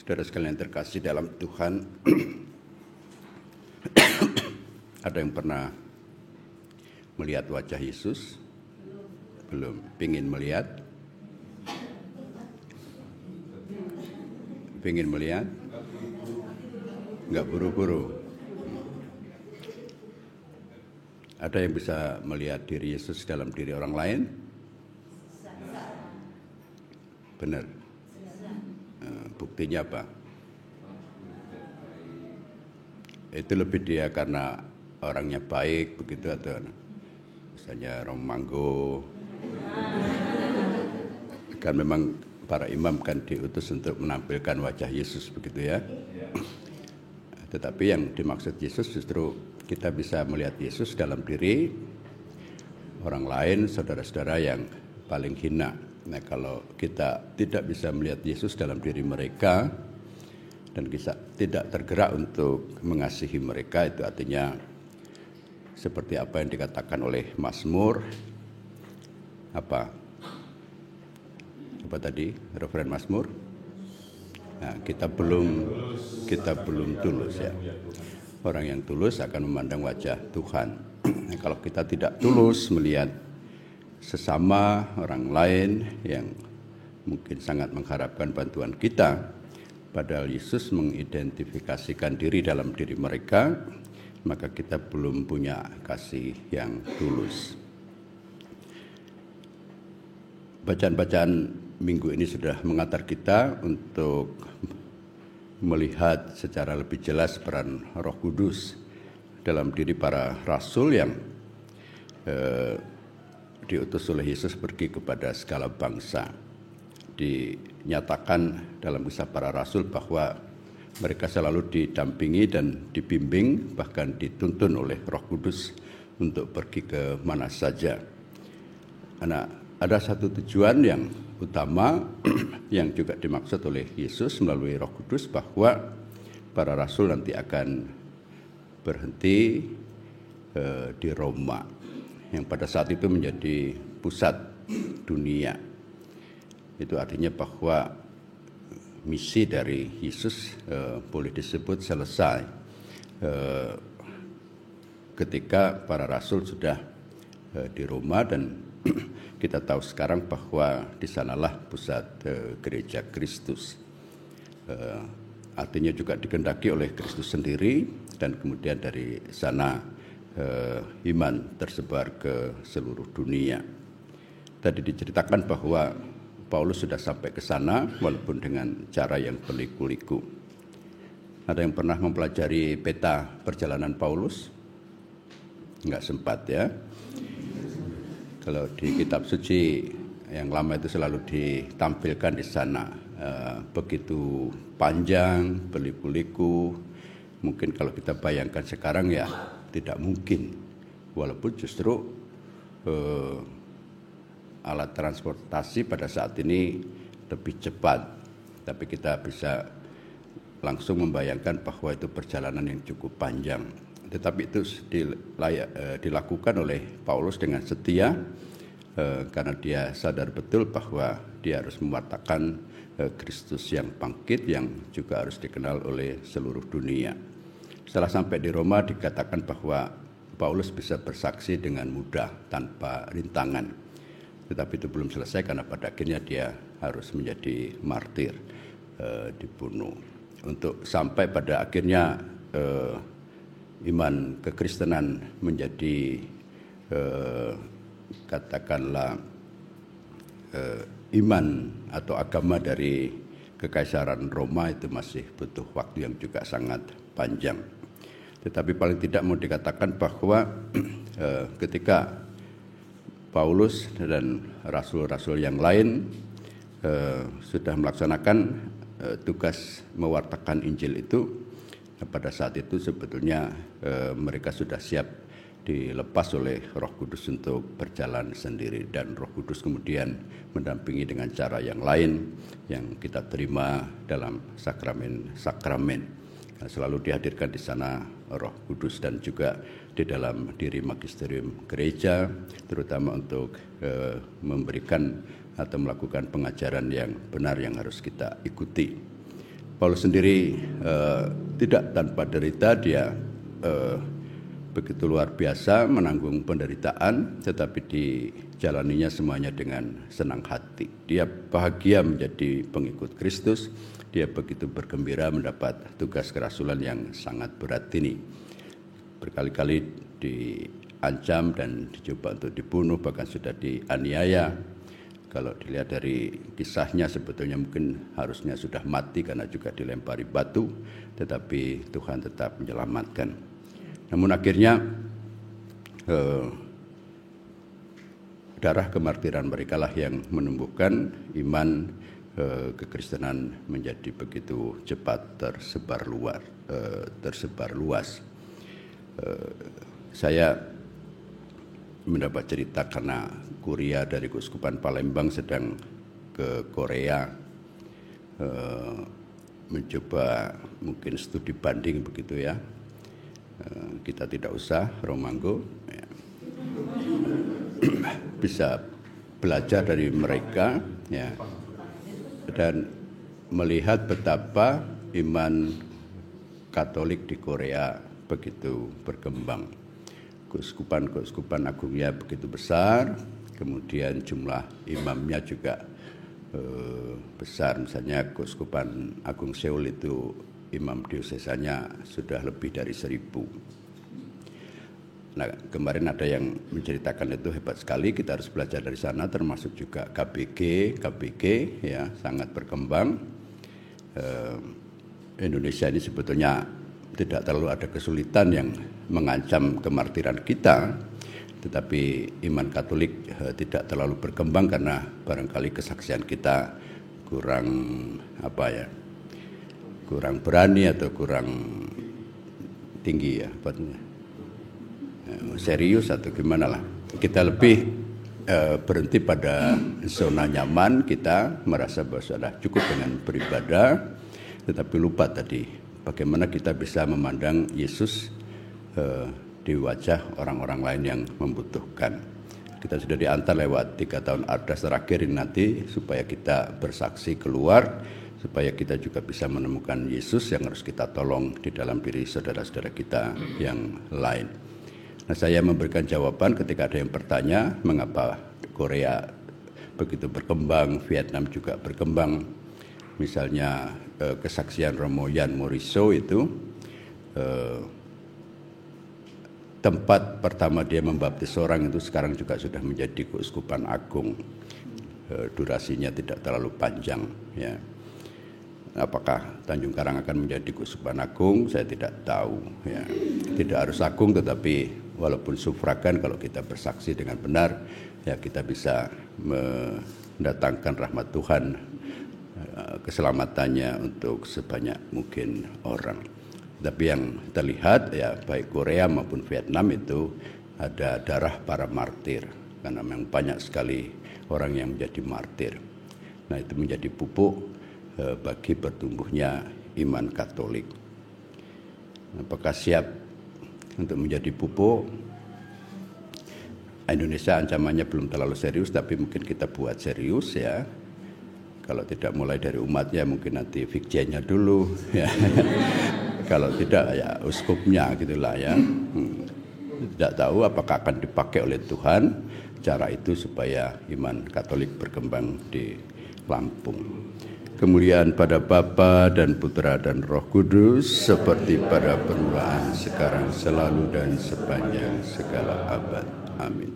Saudara sekalian terkasih dalam Tuhan, ada yang pernah melihat wajah Yesus? Belum. Pingin melihat? Pingin melihat? Enggak buru-buru. Ada yang bisa melihat diri Yesus dalam diri orang lain? Benar. Buktinya apa? Itu lebih dia karena orangnya baik begitu, atau misalnya orang manggo. Kan memang para imam kan diutus untuk menampilkan wajah Yesus begitu ya. Tetapi yang dimaksud Yesus justru kita bisa melihat Yesus dalam diri orang lain, saudara-saudara yang paling hina. Nah, kalau kita tidak bisa melihat Yesus dalam diri mereka dan kita tidak tergerak untuk mengasihi mereka, itu artinya seperti apa yang dikatakan oleh Mazmur, apa tadi referen Mazmur? Nah, kita belum tulus ya. Orang yang tulus akan memandang wajah Tuhan. Nah, kalau kita tidak tulus melihat sesama orang lain yang mungkin sangat mengharapkan bantuan kita, padahal Yesus mengidentifikasikan diri dalam diri mereka, maka kita belum punya kasih yang tulus. Bacaan-bacaan minggu ini sudah mengantar kita untuk melihat secara lebih jelas peran Roh Kudus dalam diri para rasul yang diutus oleh Yesus pergi kepada segala bangsa. Dinyatakan dalam kisah para rasul bahwa mereka selalu didampingi dan dibimbing, bahkan dituntun oleh Roh Kudus untuk pergi ke mana saja. Ada satu tujuan yang utama yang juga dimaksud oleh Yesus melalui Roh Kudus, bahwa para rasul nanti akan berhenti di Roma, yang pada saat itu menjadi pusat dunia. Itu artinya bahwa misi dari Yesus boleh disebut selesai ketika para rasul sudah di Roma, dan kita tahu sekarang bahwa di sanalah pusat gereja Kristus. Artinya juga dikehendaki oleh Kristus sendiri, dan kemudian dari sana iman tersebar ke seluruh dunia. Tadi diceritakan bahwa Paulus sudah sampai ke sana walaupun dengan cara yang berliku-liku. Ada yang pernah mempelajari peta perjalanan Paulus? Enggak sempat ya. Kalau di kitab suci yang lama itu selalu ditampilkan di sana, begitu panjang, berliku-liku. Mungkin kalau kita bayangkan sekarang ya tidak mungkin, walaupun justru alat transportasi pada saat ini lebih cepat, tapi kita bisa langsung membayangkan bahwa itu perjalanan yang cukup panjang. Tetapi itu dilakukan oleh Paulus dengan setia, karena dia sadar betul bahwa dia harus mewartakan Kristus yang bangkit, yang juga harus dikenal oleh seluruh dunia. Setelah sampai di Roma, dikatakan bahwa Paulus bisa bersaksi dengan mudah tanpa rintangan. Tetapi itu belum selesai, karena pada akhirnya dia harus menjadi martir, dibunuh. Untuk sampai pada akhirnya iman kekristenan menjadi katakanlah iman atau agama dari Kekaisaran Roma, itu masih butuh waktu yang juga sangat panjang. Tetapi paling tidak mau dikatakan bahwa ketika Paulus dan rasul-rasul yang lain sudah melaksanakan tugas mewartakan Injil itu, pada saat itu sebetulnya mereka sudah siap dilepas oleh Roh Kudus untuk berjalan sendiri, dan Roh Kudus kemudian mendampingi dengan cara yang lain yang kita terima dalam sakramen-sakramen. Selalu dihadirkan di sana Roh Kudus, dan juga di dalam diri magisterium gereja, terutama untuk memberikan atau melakukan pengajaran yang benar yang harus kita ikuti. Paulus sendiri tidak tanpa derita, dia begitu luar biasa menanggung penderitaan, tetapi dijalaninya semuanya dengan senang hati. Dia bahagia menjadi pengikut Kristus, dia begitu bergembira mendapat tugas kerasulan yang sangat berat ini. Berkali-kali diancam dan dicoba untuk dibunuh, bahkan sudah dianiaya. Kalau dilihat dari kisahnya sebetulnya mungkin harusnya sudah mati karena juga dilempari batu, tetapi Tuhan tetap menyelamatkan. Namun akhirnya darah kemartiran mereka lah yang menumbuhkan iman kekristenan menjadi begitu cepat tersebar luas. Saya mendapat cerita karena kuria dari Keuskupan Palembang sedang ke Korea, mencoba mungkin studi banding begitu ya. Kita tidak usah Romanggo ya. Bisa belajar dari mereka ya, dan melihat betapa iman Katolik di Korea begitu berkembang. Keuskupan agungnya begitu besar, kemudian jumlah imamnya juga besar. Misalnya Keuskupan Agung Seoul itu imam diosesanya sudah lebih dari 1.000. Nah, kemarin ada yang menceritakan itu hebat sekali, kita harus belajar dari sana, termasuk juga KBG ya, sangat berkembang. Indonesia ini sebetulnya tidak terlalu ada kesulitan yang mengancam kemartiran kita, tetapi iman Katolik tidak terlalu berkembang karena barangkali kesaksian kita kurang kurang berani atau kurang tinggi ya, serius atau gimana lah. Kita lebih berhenti pada zona nyaman, kita merasa bahwa sudah cukup dengan beribadah, tetapi lupa tadi bagaimana kita bisa memandang Yesus di wajah orang-orang lain yang membutuhkan. Kita sudah diantar lewat 3 tahun Ardas terakhir ini nanti supaya kita bersaksi keluar, supaya kita juga bisa menemukan Yesus yang harus kita tolong di dalam diri saudara-saudara kita yang lain. Nah, saya memberikan jawaban ketika ada yang bertanya mengapa Korea begitu berkembang, Vietnam juga berkembang. Misalnya kesaksian Romo Yan Moriso itu tempat pertama dia membaptis orang itu sekarang juga sudah menjadi Keuskupan Agung. Durasinya tidak terlalu panjang ya. Apakah Tanjung Karang akan menjadi Keuskupan Agung? Saya tidak tahu ya. Tidak harus agung, tetapi walaupun sufragan, kalau kita bersaksi dengan benar ya kita bisa mendatangkan rahmat Tuhan, keselamatannya untuk sebanyak mungkin orang. Tapi yang terlihat ya baik Korea maupun Vietnam itu ada darah para martir, karena memang banyak sekali orang yang menjadi martir. Nah, itu menjadi pupuk bagi bertumbuhnya iman Katolik. Apakah siap untuk menjadi pupuk? Indonesia ancamannya belum terlalu serius, tapi mungkin kita buat serius ya. Kalau tidak mulai dari umatnya, mungkin nanti fikjennya dulu ya. Kalau tidak ya uskupnya gitulah ya. Tidak tahu apakah akan dipakai oleh Tuhan cara itu supaya iman Katolik berkembang di Lampung. Kemuliaan pada Bapa dan Putra dan Roh Kudus, seperti pada permulaan, sekarang, selalu, dan sepanjang segala abad. Amin.